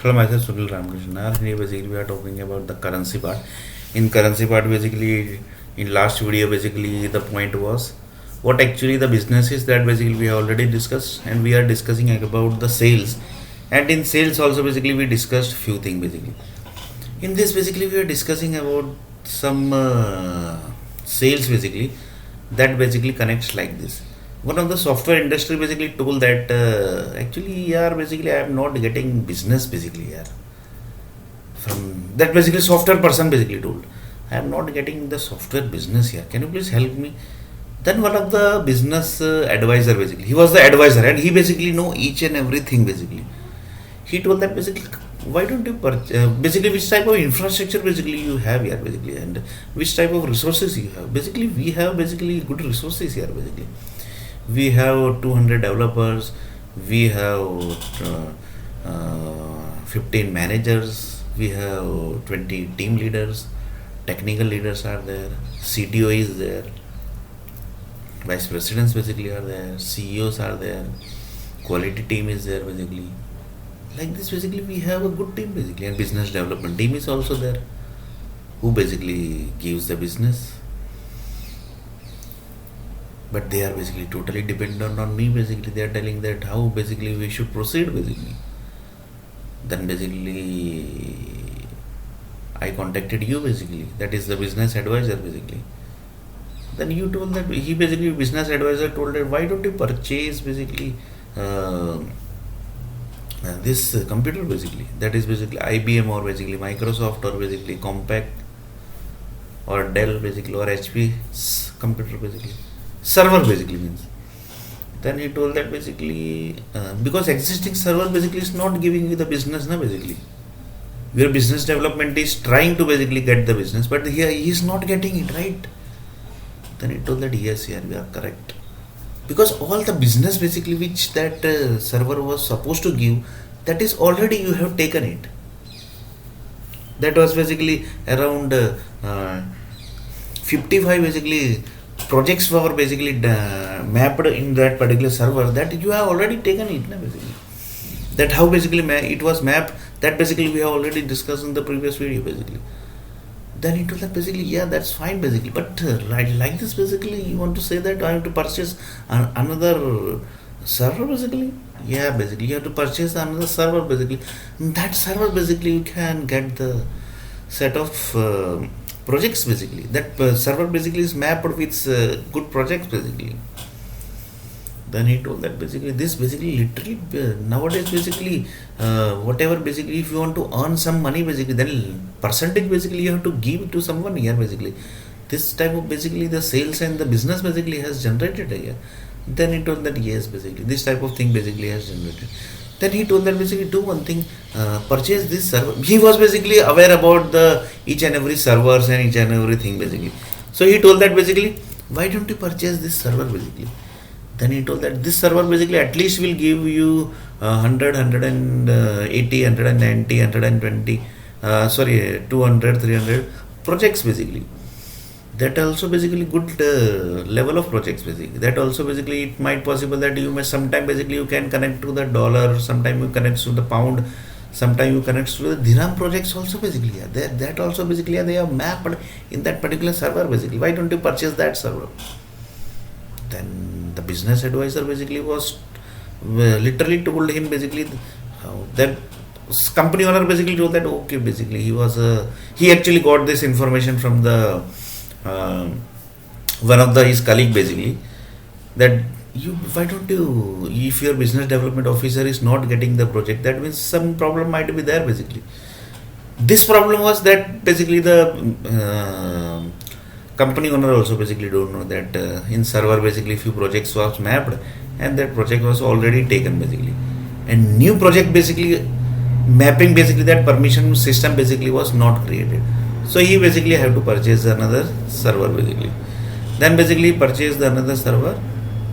Hello, myself Sunil R Nair. Here basically we are talking about the currency part. In currency part, basically in last video, basically the point was what actually the business is, that basically we have already discussed, and we are discussing about the sales. And in sales also basically we discussed few things basically. In this basically we are discussing about some sales basically that basically connects like this. One of the software industry basically told that actually basically I am not getting business basically from that. Basically software person basically told I am not getting the software business here, can you please help me? Then one of the business advisor basically, he was the advisor and he basically know each and everything basically. He told that basically why don't you basically which type of infrastructure basically you have here basically, and which type of resources you have. Basically we have basically good resources here basically. We have 200 developers, we have 15 managers, we have 20 team leaders, technical leaders are there, CTO is there, vice presidents basically are there, CEOs are there, quality team is there basically. Like this basically we have a good team basically, and business development team is also there who basically gives the business. But they are basically totally dependent on me basically. They are telling that how basically we should proceed basically. Then basically I contacted you basically, that is the business advisor basically. Then you told that he basically, business advisor told that why don't you purchase basically this computer basically, that is basically IBM or basically Microsoft or basically Compaq or Dell basically or HP computer basically. Server basically means. Then he told that basically because existing server basically is not giving you the business na basically. Your business development is trying to basically get the business, but here he is not getting it, right? Then he told that yes, here we are correct. Because all the business basically which that server was supposed to give, that is already you have taken it. That was basically around 55 basically projects were basically mapped in that particular server, that you have already taken it na basically. That how basically it was mapped, that basically we have already discussed in the previous video basically. Then he told that basically that's fine basically, but like this basically you want to say that I have to purchase another server basically. Basically you have to purchase another server basically. That server basically you can get the set of projects basically. That server basically is mapped with good projects basically. Then he told that basically this basically literally nowadays basically whatever basically if you want to earn some money basically, then percentage basically you have to give it to someone here basically. This type of basically the sales and the business basically has generated here. Then he told that yes basically this type of thing basically has generated. Then he told that basically do one thing, purchase this server. He was basically aware about the each and every servers and each and everything basically. So he told that basically why don't you purchase this server basically. Then he told that this server basically at least will give you 100, 180, 190, 120, 200, 300 projects basically. That also basically good level of projects basically. That also basically it might possible that you may sometime basically you can connect to the dollar, sometime you connect to the pound, sometime you connect to the dirham projects also basically. That also basically they are mapped in that particular server basically. Why don't you purchase that server? Then the business advisor basically was literally told him basically that company owner basically told that okay basically he actually got this information from the one of his colleague basically, that why don't you, if your business development officer is not getting the project, that means some problem might be there basically. This problem was that basically the company owner also basically don't know that in server basically few projects was mapped and that project was already taken basically, and new project basically mapping basically that permission system basically was not created. So he basically have to purchase another server basically. Then basically purchased another server,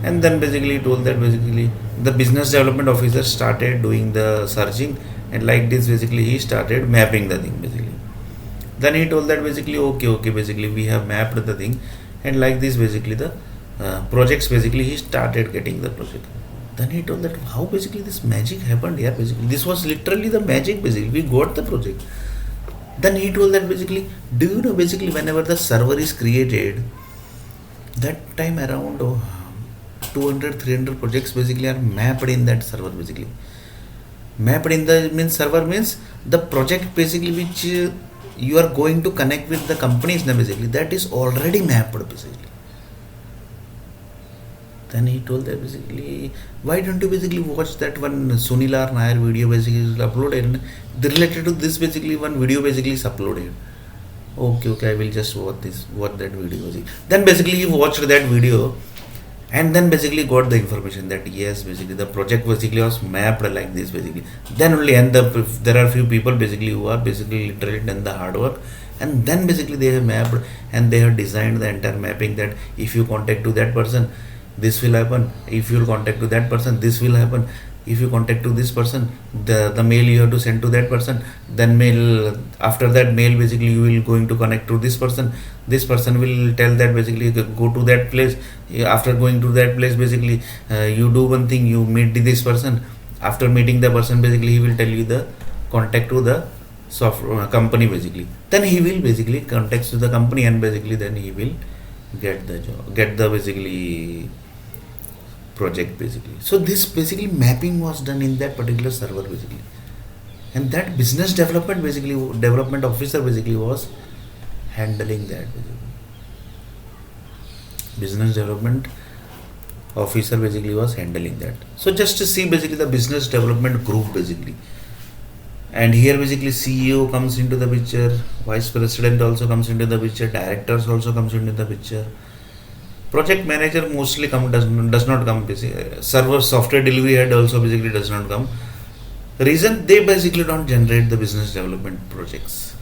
and then basically told that basically the business development officer started doing the searching, and like this basically he started mapping the thing basically. Then he told that basically okay basically we have mapped the thing, and like this basically the projects basically he started getting the project. Then he told that how basically this magic happened here. Basically, this was literally the magic. Basically, we got the project. Then he told that basically, do you know basically whenever the server is created, that time around 200 300 projects basically are mapped in that server basically. Mapped in the means server means the project basically which you are going to connect with the companies now basically, that is already mapped basically. Then he told that basically, why don't you basically watch that one Sunil R Nair video basically is uploaded, related to this basically one video basically is uploaded. Okay, I will just watch that video basically. Then basically he watched that video and then basically got the information that yes basically the project basically was mapped like this basically. Then only, and there are few people basically who are basically literally done the hard work, and then basically they have mapped and they have designed the entire mapping that if you contact to that person this will happen, if you contact to that person this will happen, if you contact to this person the mail you have to send to that person, then mail, after that mail basically you will going to connect to this person will tell that basically go to that place. After going to that place basically you do one thing, you meet this person. After meeting the person basically he will tell you the contact to the software company basically. Then he will basically contact to the company and basically then he will get the job, get the basically project basically. So this basically mapping was done in that particular server basically, and that business development basically development officer basically was handling that basically. Business development officer basically was handling that. So just to see basically the business development group basically, and here basically CEO comes into the picture, vice president also comes into the picture, directors also comes into the picture. Project manager mostly does not come basically. Server software delivery head also basically does not come. Reason, they basically don't generate the business development projects.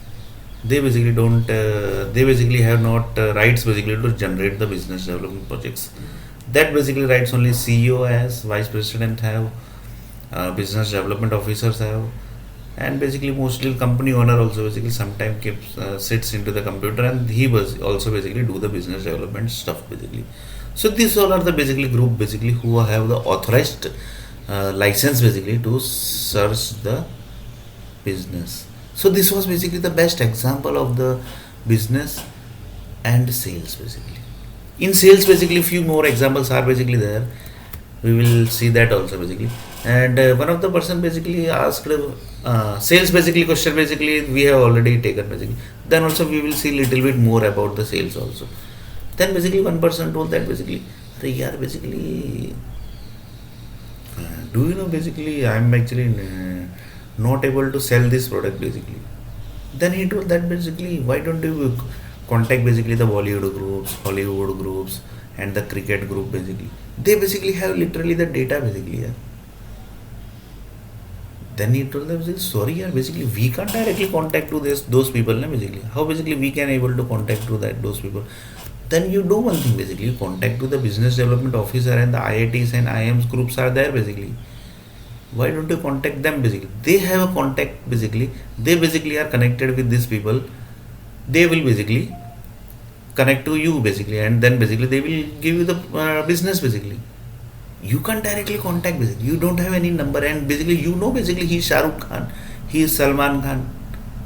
They basically don't. They basically have not rights basically to generate the business development projects. That basically rights only CEO has, vice president have, business development officers have, and basically mostly company owner also basically sometimes keeps sits into the computer and he was also basically do the business development stuff basically. So these all are the basically group basically who have the authorized license basically to search the business. So this was basically the best example of the business and sales basically. In sales basically few more examples are basically there. We will see that also basically. And one of the person basically asked sales basically question basically we have already taken basically. Then also we will see little bit more about the sales also. Then basically one person told that basically, yeah, basically do you know basically I am actually not able to sell this product basically. Then he told that basically why don't you contact basically the Bollywood groups, Hollywood groups and the cricket group basically. They basically have literally the data basically. Yeah. Then he told them, sorry, yeah, basically we can't directly contact to those people. Basically, how basically we can able to contact to those people? Then you do one thing basically, you contact to the business development officer and the IITs and IIMs groups are there basically. Why don't you contact them basically? They have a contact basically. They basically are connected with these people. They will basically connect to you basically, and then basically they will give you the business basically. You can't directly contact basically. You don't have any number, and basically you know basically he is Shah Rukh Khan, he is Salman Khan.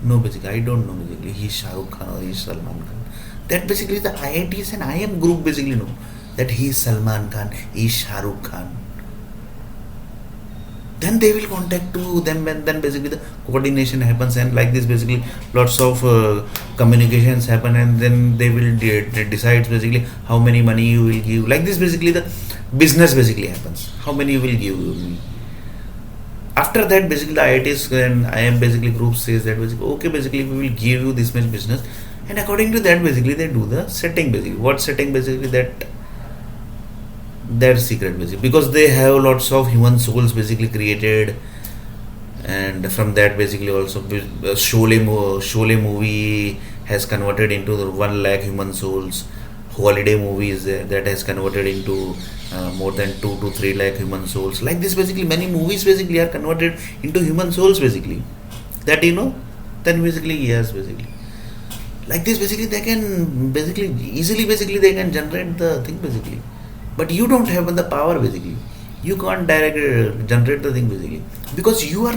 No, basically I don't know basically he is Shah Rukh Khan or he is Salman Khan. That basically the IITs and IIM group basically know that he is Salman Khan, he is Shah Rukh Khan. Then they will contact to them, and then basically the coordination happens, and like this basically lots of communications happen, and then they will decide basically how many money you will give. Like this basically the business basically happens. How many you will give. After that basically the IITs and IIM basically group says that basically okay basically we will give you this much business, and according to that basically they do the setting basically. What setting basically their secret basically, because they have lots of human souls basically created, and from that basically also Sholay movie has converted into 1 lakh human souls. Holiday movies that has converted into more than 2 to 3 lakh human souls. Like this basically many movies basically are converted into human souls basically. That you know, then basically yes basically. Like this basically they can basically easily basically they can generate the thing basically. But you don't have the power basically. you can't direct generate the thing basically, because you are